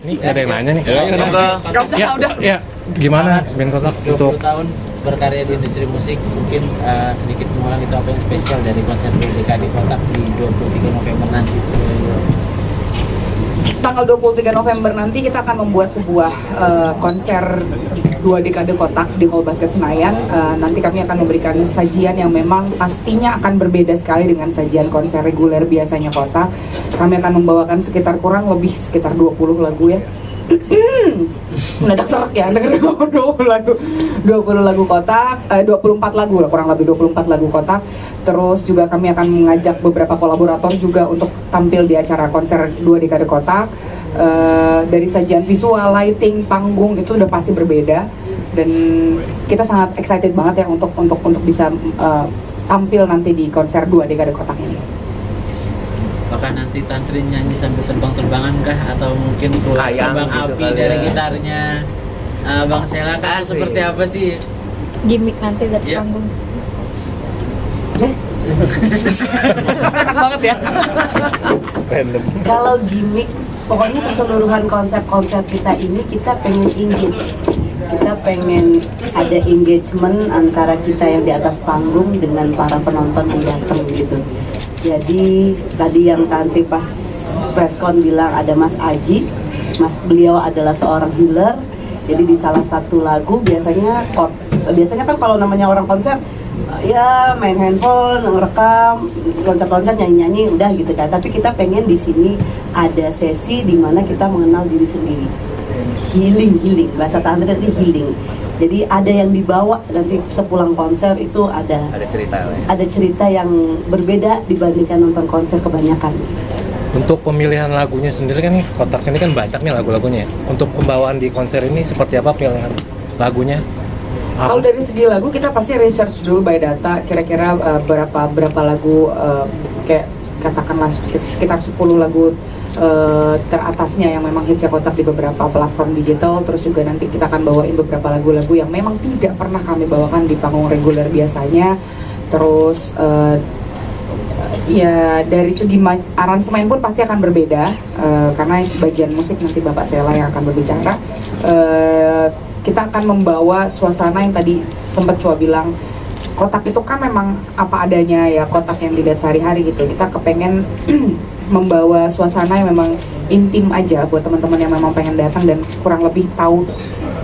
Ini ada yang nanya nih. Gak usah, udah. Ya, gimana band Kotak 20 untuk tahun berkarya di industri musik, mungkin sedikit mengulang itu apa yang spesial dari konser DKD Kotak di 23 November nanti. Tanggal 23 November nanti kita akan membuat sebuah konser 2 dekade Kotak di Hall Basket Senayan. Nanti kami akan memberikan sajian yang memang pastinya akan berbeda sekali dengan sajian konser reguler biasanya Kotak. Kami akan membawakan kurang lebih sekitar 20 lagu ya. Mendadak serak ya, denger 20 lagu Kotak, 24 lagu lah, kurang lebih 24 lagu Kotak. Terus juga kami akan mengajak beberapa kolaborator juga untuk tampil di acara konser 2 dekade Kotak. Dari sajian visual, lighting, panggung itu udah pasti berbeda, dan kita sangat excited banget ya untuk bisa tampil nanti di konser 2 dekade Kotak ini. Apakah nanti Tantri nyanyi sambil terbang-terbangan kah, atau mungkin keluar terbang gitu api kali dari ya. gitarnya Bang Sela kan, seperti apa sih? Gimik nanti dari Ya. panggung. Banget ya. random. Kalau gimmick, pokoknya keseluruhan konsep-konsep kita ini kita pengen engage. Kita pengen ada engagement antara kita yang di atas panggung dengan para penonton yang datang gitu. Jadi tadi yang Tantri pas preskon bilang ada Mas Aji, beliau adalah seorang healer. Jadi di salah satu lagu biasanya kan kalau namanya orang konser ya main handphone, ngerekam, loncat-loncat, nyanyi-nyanyi udah gitu kan. Tapi kita pengen di sini ada sesi di mana kita mengenal diri sendiri. Healing, bahasa Tantri tadi healing. Jadi ada yang dibawa nanti sepulang konser itu ada cerita ya? Ada cerita yang berbeda dibandingkan nonton konser kebanyakan. Untuk pemilihan lagunya sendiri kan Kotak sini kan banyak nih lagu-lagunya. Untuk pembawaan di konser ini seperti apa pilihan lagunya? Kalau dari segi lagu kita pasti research dulu by data, kira-kira berapa lagu, kayak katakanlah sekitar 10 lagu teratasnya yang memang hitsnya Kotak di beberapa platform digital. Terus juga nanti kita akan bawain beberapa lagu-lagu yang memang tidak pernah kami bawakan di panggung reguler biasanya. Terus ya dari segi aransemen pun pasti akan berbeda, karena bagian musik nanti Bapak Sela yang akan berbicara. Kita akan membawa suasana yang tadi sempat Cua bilang, Kotak itu kan memang apa adanya ya, Kotak yang dilihat sehari-hari gitu. Kita kepengen membawa suasana yang memang intim aja buat teman-teman yang memang pengen datang dan kurang lebih tahu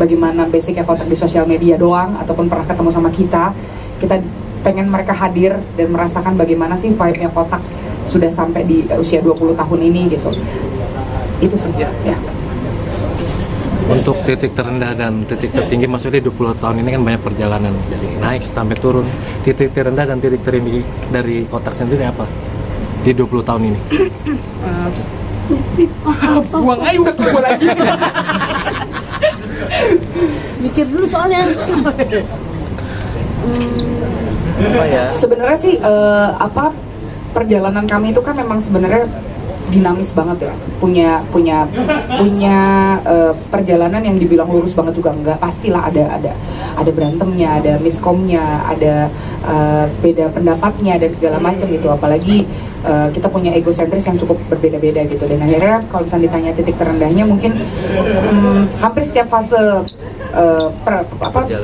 bagaimana basicnya Kotak di sosial media doang ataupun pernah ketemu sama kita. Kita pengen mereka hadir dan merasakan bagaimana sih vibe-nya Kotak sudah sampai di usia 20 tahun ini gitu. Itu sih ya. Untuk titik terendah dan titik tertinggi, maksudnya 20 tahun ini kan banyak perjalanan dari naik sampai turun. Titik terendah dan titik tertinggi dari Kotak sendiri apa di 20 tahun ini? Buang aja udah keluar lagi. Mikir dulu soalnya. Apa ya? Sebenarnya sih perjalanan kami itu kan memang sebenarnya dinamis banget ya, punya perjalanan yang dibilang lurus banget juga enggak, pastilah ada berantemnya, ada miskomnya, ada beda pendapatnya dan segala macam gitu. Apalagi kita punya egosentris yang cukup berbeda-beda gitu, dan akhirnya kalau misalnya ditanya titik terendahnya mungkin hampir setiap fase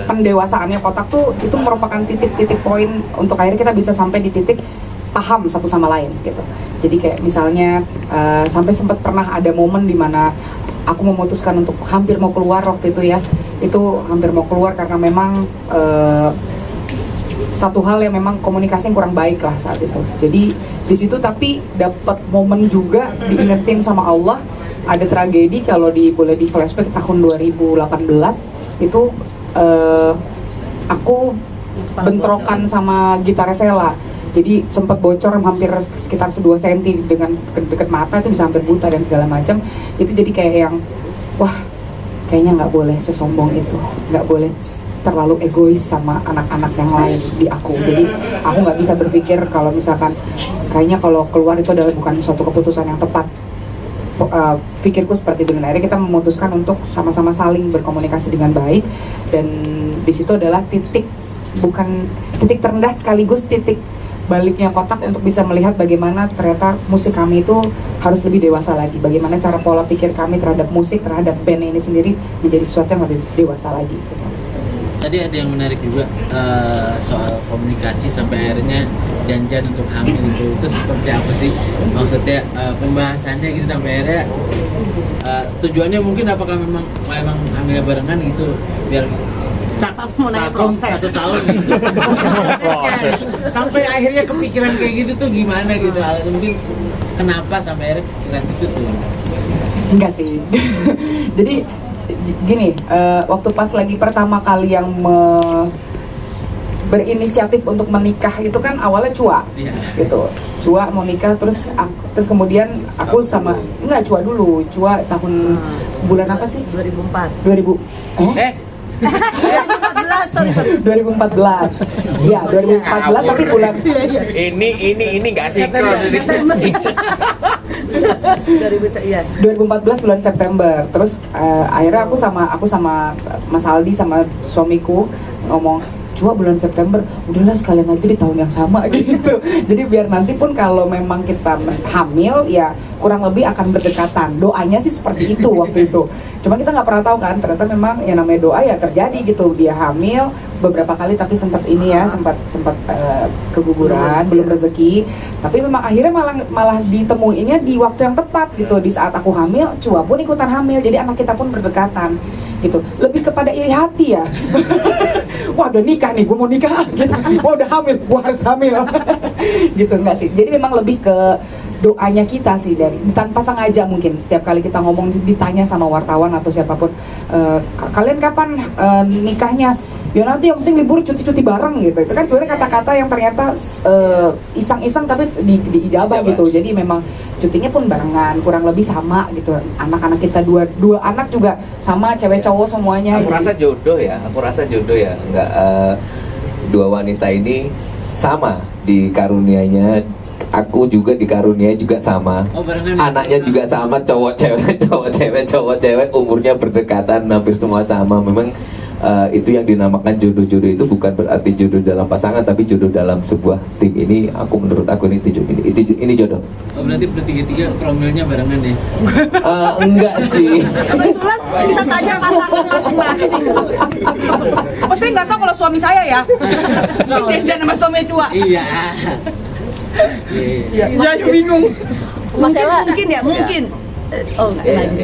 pendewasaannya Kotak tuh itu merupakan titik-titik poin untuk akhirnya kita bisa sampai di titik paham satu sama lain gitu. Jadi kayak misalnya sampai sempat pernah ada momen di mana aku memutuskan untuk hampir mau keluar waktu itu ya. Itu hampir mau keluar karena memang satu hal yang memang komunikasi yang kurang baik lah saat itu. Jadi di situ tapi dapat momen juga diingetin sama Allah. Ada tragedi kalau boleh di flashback tahun 2018 itu aku bentrokan sama gitar Sela. Jadi sempat bocor hampir sekitar 2 cm dengan dekat mata, itu bisa hampir buta dan segala macam. Itu jadi kayak yang wah, kayaknya nggak boleh sesombong itu, nggak boleh terlalu egois sama anak-anak yang lain di aku. Jadi aku nggak bisa berpikir kalau misalkan kayaknya kalau keluar itu adalah bukan suatu keputusan yang tepat. Pikirku seperti itu, dan akhirnya kita memutuskan untuk sama-sama saling berkomunikasi dengan baik, dan di situ adalah titik bukan titik terendah sekaligus titik baliknya kotak untuk bisa melihat bagaimana ternyata musik kami itu harus lebih dewasa lagi. Bagaimana cara pola pikir kami terhadap musik, terhadap band ini sendiri menjadi sesuatu yang lebih dewasa lagi. Tadi ada yang menarik juga soal komunikasi sampai akhirnya janjian untuk hamil itu seperti apa sih? Maksudnya pembahasannya gitu sampai akhirnya tujuannya mungkin apakah memang hamil barengan gitu biar vakum 1 tahun gitu. Sampai akhirnya kepikiran kayak gitu tuh gimana gitu, mungkin kenapa sampai akhirnya pikiran itu tuh? Enggak sih. Jadi gini, waktu pas lagi pertama kali yang berinisiatif untuk menikah itu kan awalnya Cua, gitu. Cua mau nikah terus kemudian aku sama Cua dulu. Cua tahun bulan apa sih? 2014 sorry. 2014. Ya, 2014 tapi bulan Ini nggak sinkron. 2014 bulan September. Terus akhirnya aku sama Mas Aldi sama suamiku ngomong, Cua bulan September, udahlah sekalian aja di tahun yang sama gitu. Jadi biar nanti pun kalau memang kita hamil ya kurang lebih akan berdekatan. Doanya sih seperti itu waktu itu. Cuma kita nggak pernah tahu kan, ternyata memang yang namanya doa ya terjadi gitu. Dia hamil beberapa kali tapi sempat keguguran, belum rezeki. Tapi memang akhirnya malah ditemuinnya di waktu yang tepat gitu. Di saat aku hamil, Cua pun ikutan hamil. Jadi anak kita pun berdekatan gitu. Lebih kepada iri hati ya. Wah udah nikah nih, gue mau nikah gitu. Wah udah hamil, gue harus hamil. Gitu enggak sih. Jadi memang lebih ke doanya kita sih, dari tanpa sengaja mungkin setiap kali kita ngomong ditanya sama wartawan atau siapapun, kalian kapan nikahnya? Ya nanti yang penting libur cuti-cuti bareng gitu. Itu kan sebenarnya kata-kata yang ternyata iseng-iseng tapi diijabah gitu. Jadi memang cutinya pun barengan, kurang lebih sama gitu. Anak-anak kita dua anak juga sama, cewek cowok semuanya. Aku rasa jodoh ya. Enggak, dua wanita ini sama dikaruniainya. Aku juga dikaruniai juga sama. Anaknya juga sama, cowok cewek, umurnya berdekatan, hampir semua sama. Memang itu yang dinamakan jodoh-jodoh itu bukan berarti jodoh dalam pasangan, tapi jodoh dalam sebuah tim. Ini menurut aku ini jodoh. Oh, berarti bertiga-tiga promilnya barengan ya? Enggak sih. Kebetulan kita tanya pasangan masing-masing. Oh, saya nggak tahu kalau suami saya ya. Jangan sama suami Cua. Iya. Jadi bingung. Mas Ella Mungkin. Oh enggak,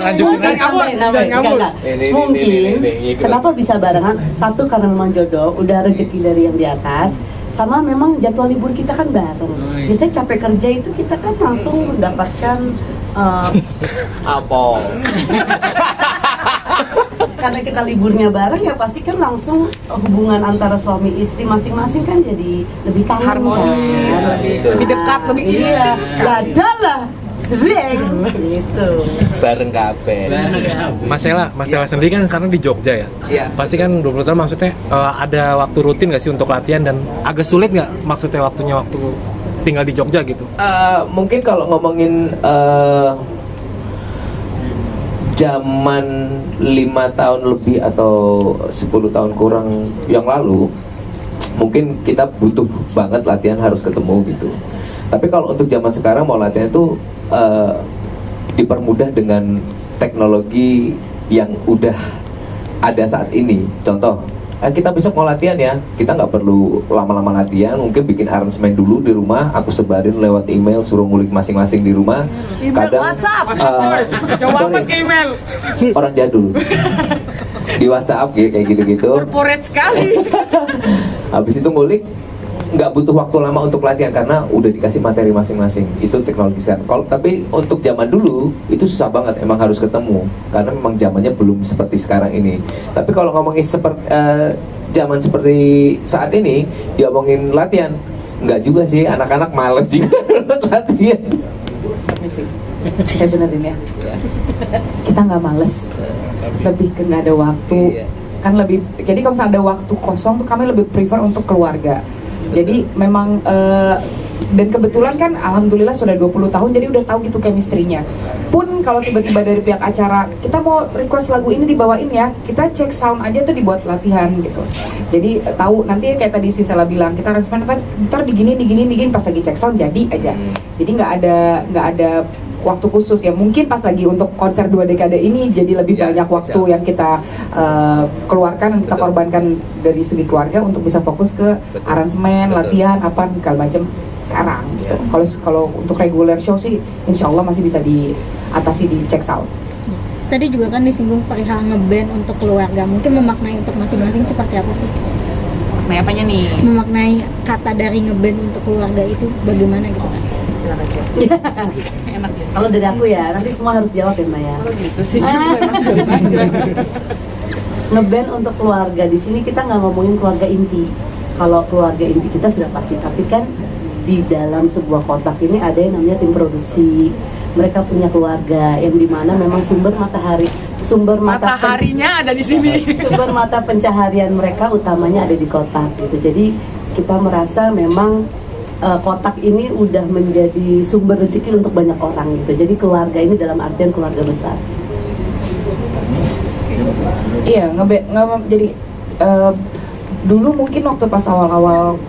lanjutin enggak. Mungkin kenapa bisa barengan? Satu karena memang jodoh, udah rezeki dari yang di atas. Sama memang jadwal libur kita kan bareng. Biasanya capek kerja itu kita kan langsung mendapatkan Apa? karena kita liburnya bareng ya pasti kan langsung hubungan antara suami istri masing-masing kan jadi lebih kangen, harmonis, kan? lebih dekat, lebih iya. Adalah sering gitu. Bareng kabeh. Mas Ella sendiri kan karena di Jogja ya. Iya. Pasti kan 20 tahun maksudnya ada waktu rutin nggak sih untuk latihan, dan agak sulit nggak maksudnya waktu tinggal di Jogja gitu? Mungkin kalau ngomongin zaman 5 tahun lebih atau 10 tahun kurang yang lalu, mungkin kita butuh banget latihan, harus ketemu gitu. Tapi kalau untuk zaman sekarang mau latihan itu dipermudah dengan teknologi yang udah ada saat ini. Contoh, kita besok mau latihan ya, kita nggak perlu lama-lama latihan, mungkin bikin aransemen dulu di rumah, aku sebarin lewat email, suruh ngulik masing-masing di rumah. Kadang email. Orang jadul di WhatsApp kayak gitu-gitu. Corporate sekali. Habis itu ngulik, nggak butuh waktu lama untuk latihan karena udah dikasih materi masing-masing. Itu teknologi sekarang. Tapi untuk zaman dulu itu susah banget, emang harus ketemu karena memang zamannya belum seperti sekarang ini. Tapi kalau ngomongin zaman seperti saat ini, diomongin latihan, nggak juga sih, anak-anak males juga latihan. Saya benerin ya, kita nggak males, lebih ke nggak ada waktu. Kan lebih, jadi kalau misalnya ada waktu kosong tuh kami lebih prefer untuk keluarga. Jadi memang Dan kebetulan kan alhamdulillah sudah 20 tahun jadi udah tahu gitu chemistry-nya. Pun kalau tiba-tiba dari pihak acara kita mau request lagu ini dibawain ya, kita cek sound aja tuh dibuat latihan gitu. Jadi tahu nanti kayak tadi si Sela bilang, kita aransemen kan ntar digini pas lagi cek sound jadi aja. Jadi nggak ada waktu khusus ya. Mungkin pas lagi untuk konser 2 dekade ini jadi lebih banyak waktu yang kita keluarkan, kita korbankan dari segi keluarga untuk bisa fokus ke aransemen, latihan apa segala macam sekarang gitu. Kalau untuk regular show sih insya Allah masih bisa diatasi di check sound. Tadi juga kan disinggung perihal ngeband untuk keluarga, mungkin memaknai untuk masing-masing seperti apa sih? Maknai apanya nih? Memaknai kata dari ngeband untuk keluarga itu bagaimana gitu kan? Silakan Cek. Enak ya. Kalau dari aku ya, nanti semua harus jawab ya Mbak ya. Kalau gitu sih Ngeband untuk keluarga, di sini kita nggak ngomongin keluarga inti. Kalau keluarga inti kita sudah pasti, tapi kan di dalam sebuah kotak ini ada yang namanya tim produksi. Mereka punya keluarga yang dimana memang sumber mataharinya ada di sini. Sumber mata pencaharian mereka utamanya ada di kotak gitu. Jadi kita merasa memang kotak ini udah menjadi sumber rezeki untuk banyak orang gitu. Jadi keluarga ini dalam artian keluarga besar. Iya, jadi dulu mungkin waktu pas awal-awal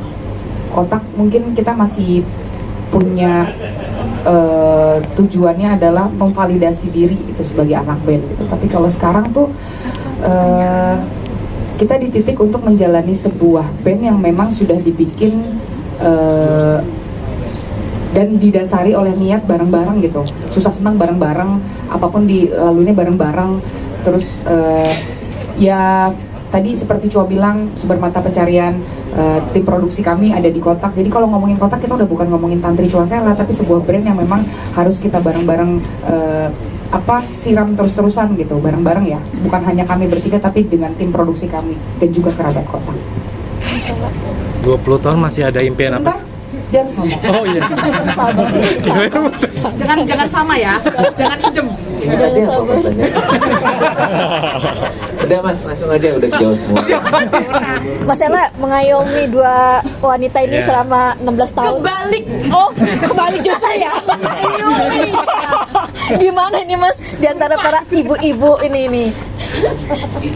kotak mungkin kita masih punya tujuannya adalah memvalidasi diri itu sebagai anak band gitu. Tapi kalau sekarang tuh kita di titik untuk menjalani sebuah band yang memang sudah dibikin dan didasari oleh niat bareng-bareng gitu. Susah senang bareng-bareng, apapun dilaluinya bareng-bareng. Terus ya tadi seperti Cua bilang, sumber mata pencarian tim produksi kami ada di kotak. Jadi kalau ngomongin kotak kita udah bukan ngomongin Tantri Cua Sela, tapi sebuah brand yang memang harus kita bareng-bareng siram terus-terusan gitu, bareng-bareng ya. Bukan hanya kami bertiga tapi dengan tim produksi kami dan juga kerabat kotak. 20 tahun masih ada impian Sebentar, apa? dia harus ngomong. Oh iya. Jangan sama ya, jangan idem. Udah deh, apa pertanyaan? Udah Mas, langsung aja udah jauh semua. Mas Ella mengayomi 2 wanita ini Yeah. selama 16 tahun. Kebalik. Oh, kebalik justru ya. Gimana ini Mas di antara para ibu-ibu ini?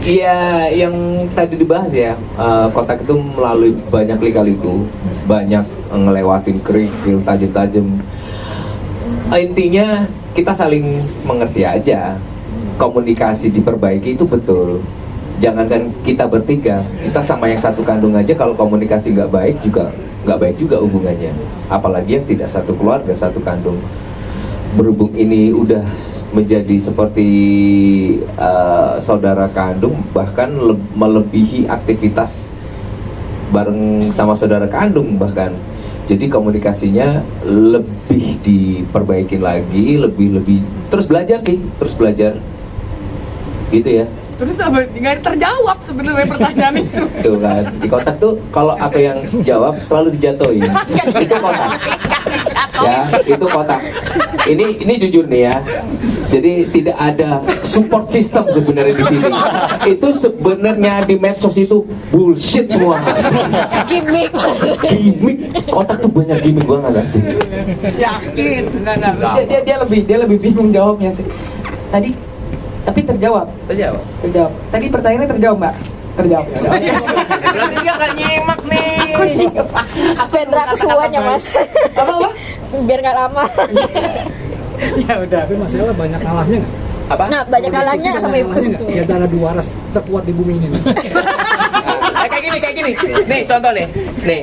Iya, yang tadi dibahas ya, kotak itu melalui banyak lika-liku, banyak ngelewatin kerikil tajam-tajam. Intinya kita saling mengerti aja, komunikasi diperbaiki itu betul. Jangankan kita bertiga, kita sama yang satu kandung aja kalau komunikasi nggak baik juga hubungannya. Apalagi yang tidak satu keluarga, satu kandung. Berhubung ini udah menjadi seperti saudara kandung, bahkan melebihi aktivitas bareng sama saudara kandung bahkan. Jadi komunikasinya lebih diperbaikin lagi, lebih terus belajar gitu ya. Terus apa? Nggak terjawab sebenarnya pertanyaan itu. Tuh kan, di kotak tuh kalau aku yang jawab selalu dijatuhin. Itu kotak. Ya, itu kotak. Ini jujur nih ya. Jadi tidak ada support system sebenarnya di sini. Itu sebenarnya di medsos itu bullshit semua. Gimik. Kotak tuh banyak gimmick banget kan sih. Yakin? Enggak. Dia lebih bingung jawabnya sih. Tapi terjawab. Terjawab. Tadi pertanyaannya terjawab, Mbak. Terjawab. Berarti dia nggak nyimak nih. Pendra kesuanya Mas. Apa? Biar nggak lama. Ya udah. Tapi masalah banyak kalahnya nggak? Apa? Nah, banyak kalahnya sama ibu. Di antara 2 ras terkuat di bumi ini. Kayak gini. Nih contoh nih. Nih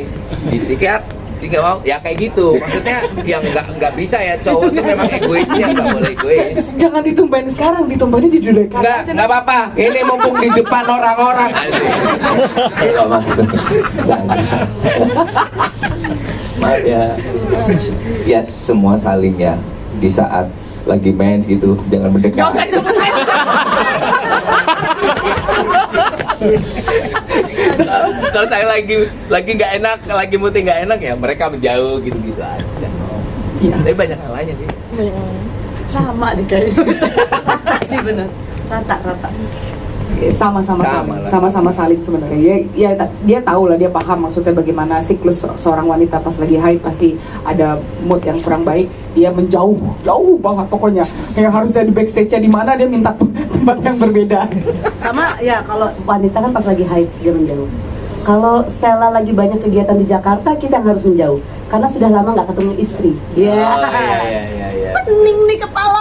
disikat tinggal mau ya kayak gitu. Maksudnya yang nggak bisa ya, cowok tuh memang egoisnya, nggak boleh egois. Jangan ditumbahin sekarang, ditumbahin di dekat aja. Nggak apa-apa. Ini mumpung di depan orang-orang. Nggak masuk. Jangan. Maaf ya. Ya semua saling ya. Di saat lagi mens gitu, jangan mendekat. Nggak usah disebutin. Kalau saya lagi nggak enak, lagi mood nggak enak ya mereka menjauh gitu aja. Iya. Tapi banyak halanya sih. Sama deh kayaknya. Sih benar. Rata. sama-sama saling sebenarnya. Dia tahu lah, dia paham maksudnya bagaimana siklus seorang wanita pas lagi haid, pasti ada mood yang kurang baik, dia jauh banget pokoknya. Yang harusnya di backstage-nya di mana, dia minta tempat yang berbeda. Sama ya, kalau wanita kan pas lagi haid dia menjauh. Kalau Sela lagi banyak kegiatan di Jakarta, kita yang harus menjauh karena sudah lama nggak ketemu istri. Iya. Pening nih kepala.